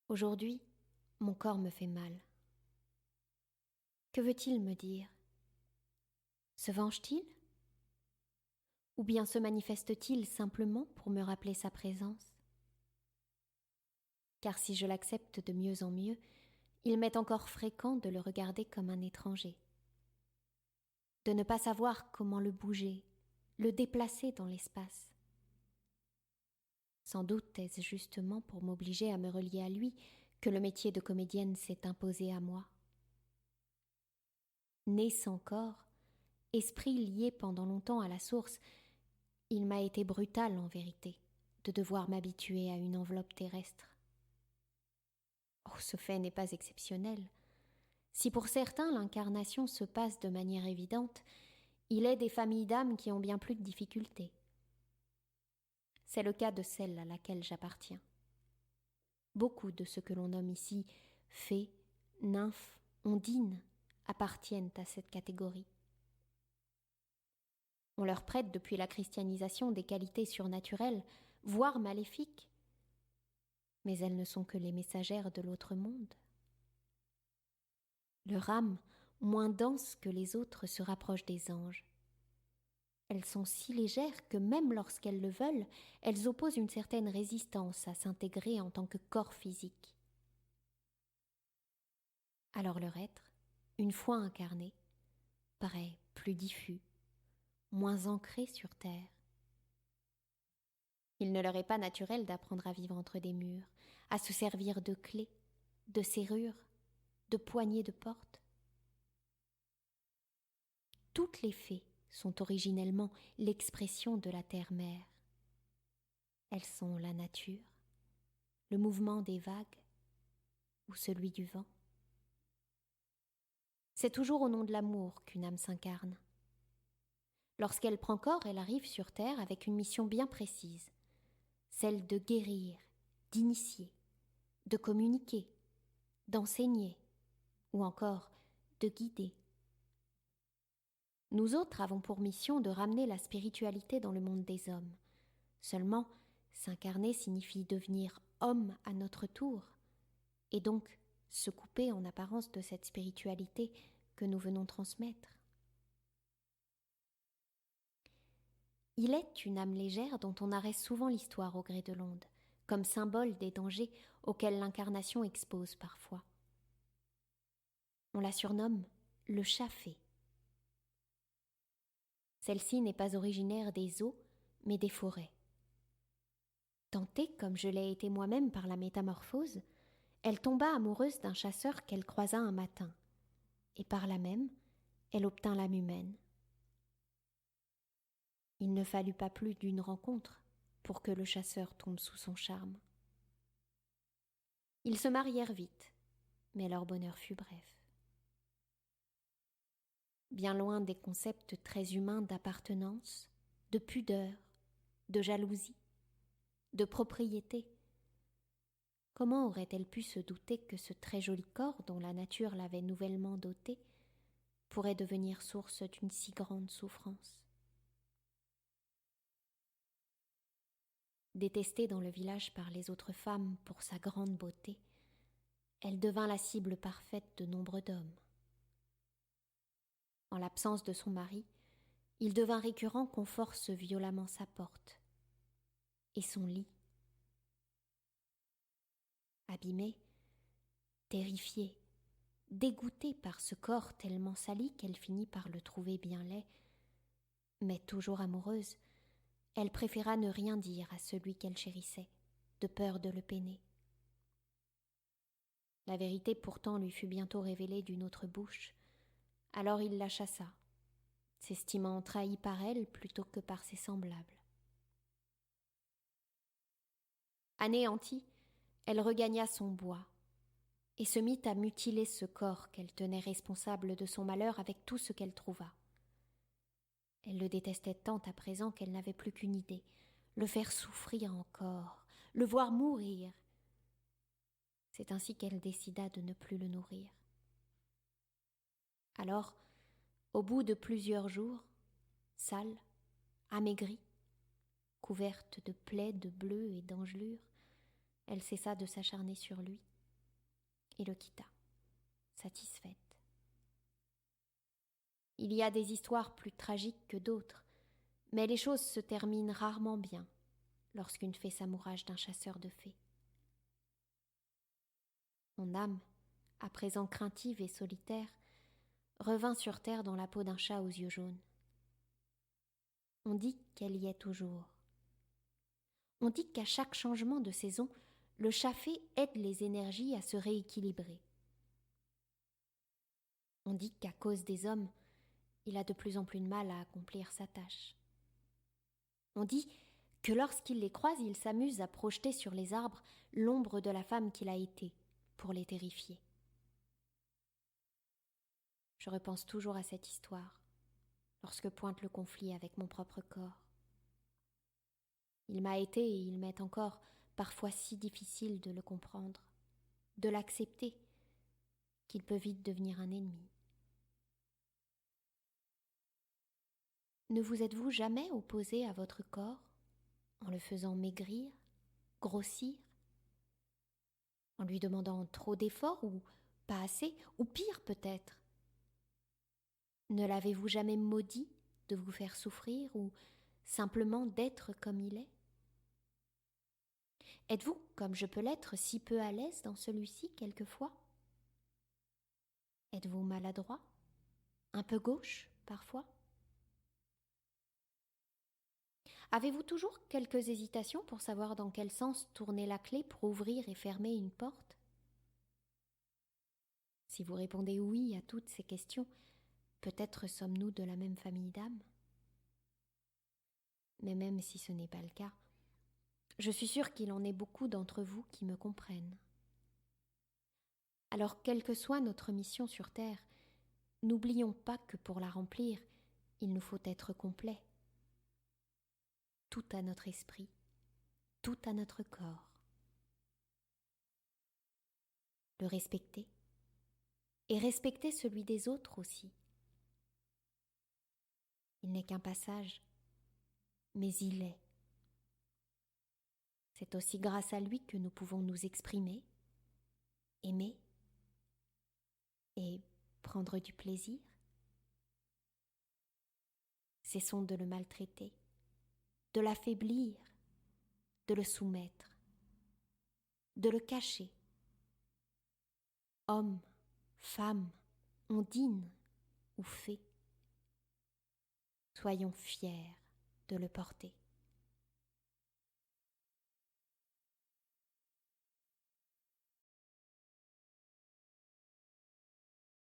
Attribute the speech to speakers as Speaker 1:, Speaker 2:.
Speaker 1: Aujourd'hui, mon corps me fait mal. Que veut-il me dire? Se venge-t-il? Ou bien se manifeste-t-il simplement pour me rappeler sa présence? Car si je l'accepte de mieux en mieux, il m'est encore fréquent de le regarder comme un étranger, de ne pas savoir comment le bouger, le déplacer dans l'espace. Sans doute est-ce justement pour m'obliger à me relier à lui que le métier de comédienne s'est imposé à moi. Né sans corps, esprit lié pendant longtemps à la source, il m'a été brutal en vérité de devoir m'habituer à une enveloppe terrestre. Oh, ce fait n'est pas exceptionnel. Si pour certains l'incarnation se passe de manière évidente, il est des familles d'âmes qui ont bien plus de difficultés. C'est le cas de celle à laquelle j'appartiens. Beaucoup de ce que l'on nomme ici fées, nymphes, ondines appartiennent à cette catégorie. On leur prête depuis la christianisation des qualités surnaturelles, voire maléfiques, mais elles ne sont que les messagères de l'autre monde. Leur âme, moins dense que les autres, se rapproche des anges. Elles sont si légères que même lorsqu'elles le veulent, elles opposent une certaine résistance à s'intégrer en tant que corps physique. Alors leur être, une fois incarné, paraît plus diffus, moins ancré sur terre. Il ne leur est pas naturel d'apprendre à vivre entre des murs, à se servir de clés, de serrures, de poignées de porte. Toutes les fées sont originellement l'expression de la terre-mère. Elles sont la nature, le mouvement des vagues ou celui du vent. C'est toujours au nom de l'amour qu'une âme s'incarne. Lorsqu'elle prend corps, elle arrive sur terre avec une mission bien précise, celle de guérir, d'initier, de communiquer, d'enseigner ou encore de guider. Nous autres avons pour mission de ramener la spiritualité dans le monde des hommes. Seulement, s'incarner signifie devenir homme à notre tour, et donc se couper en apparence de cette spiritualité que nous venons transmettre. Il est une âme légère dont on arrête souvent l'histoire au gré de l'onde, comme symbole des dangers auxquels l'incarnation expose parfois. On la surnomme le chat fée. Celle-ci n'est pas originaire des eaux, mais des forêts. Tentée, comme je l'ai été moi-même par la métamorphose, elle tomba amoureuse d'un chasseur qu'elle croisa un matin, et par là même, elle obtint l'âme humaine. Il ne fallut pas plus d'une rencontre pour que le chasseur tombe sous son charme. Ils se marièrent vite, mais leur bonheur fut bref. Bien loin des concepts très humains d'appartenance, de pudeur, de jalousie, de propriété, comment aurait-elle pu se douter que ce très joli corps dont la nature l'avait nouvellement doté pourrait devenir source d'une si grande souffrance? Détestée dans le village par les autres femmes pour sa grande beauté, elle devint la cible parfaite de nombre d'hommes. En l'absence de son mari, il devint récurrent qu'on force violemment sa porte et son lit. Abîmée, terrifiée, dégoûtée par ce corps tellement sali qu'elle finit par le trouver bien laid, mais toujours amoureuse, elle préféra ne rien dire à celui qu'elle chérissait, de peur de le peiner. La vérité pourtant lui fut bientôt révélée d'une autre bouche, alors il la chassa, s'estimant trahi par elle plutôt que par ses semblables. Anéantie, elle regagna son bois et se mit à mutiler ce corps qu'elle tenait responsable de son malheur avec tout ce qu'elle trouva. Elle le détestait tant à présent qu'elle n'avait plus qu'une idée, le faire souffrir encore, le voir mourir. C'est ainsi qu'elle décida de ne plus le nourrir. Alors, au bout de plusieurs jours, sale, amaigrie, couverte de plaies, de bleus et d'engelures, elle cessa de s'acharner sur lui et le quitta, satisfaite. Il y a des histoires plus tragiques que d'autres, mais les choses se terminent rarement bien lorsqu'une fée s'amourage d'un chasseur de fées. Mon âme, à présent craintive et solitaire, revint sur terre dans la peau d'un chat aux yeux jaunes. On dit qu'elle y est toujours. On dit qu'à chaque changement de saison, le chat fée aide les énergies à se rééquilibrer. On dit qu'à cause des hommes, il a de plus en plus de mal à accomplir sa tâche. On dit que lorsqu'il les croise, il s'amuse à projeter sur les arbres l'ombre de la femme qu'il a été, pour les terrifier. Je repense toujours à cette histoire, lorsque pointe le conflit avec mon propre corps. Il m'a été et il m'est encore parfois si difficile de le comprendre, de l'accepter, qu'il peut vite devenir un ennemi. Ne vous êtes-vous jamais opposé à votre corps en le faisant maigrir, grossir, en lui demandant trop d'efforts ou pas assez, ou pire peut-être? Ne l'avez-vous jamais maudit de vous faire souffrir ou simplement d'être comme il est? Êtes-vous, comme je peux l'être, si peu à l'aise dans celui-ci quelquefois? Êtes-vous maladroit? Un peu gauche, parfois? Avez-vous toujours quelques hésitations pour savoir dans quel sens tourner la clé pour ouvrir et fermer une porte? Si vous répondez oui à toutes ces questions, peut-être sommes-nous de la même famille d'âmes. Mais même si ce n'est pas le cas, je suis sûre qu'il en est beaucoup d'entre vous qui me comprennent. Alors, quelle que soit notre mission sur Terre, n'oublions pas que pour la remplir, il nous faut être complets. Tout à notre esprit, tout à notre corps. Le respecter et respecter celui des autres aussi. Il n'est qu'un passage, mais il est. C'est aussi grâce à lui que nous pouvons nous exprimer, aimer et prendre du plaisir. Cessons de le maltraiter, de l'affaiblir, de le soumettre, de le cacher. Homme, femme, ondine ou fée, soyons fiers de le porter.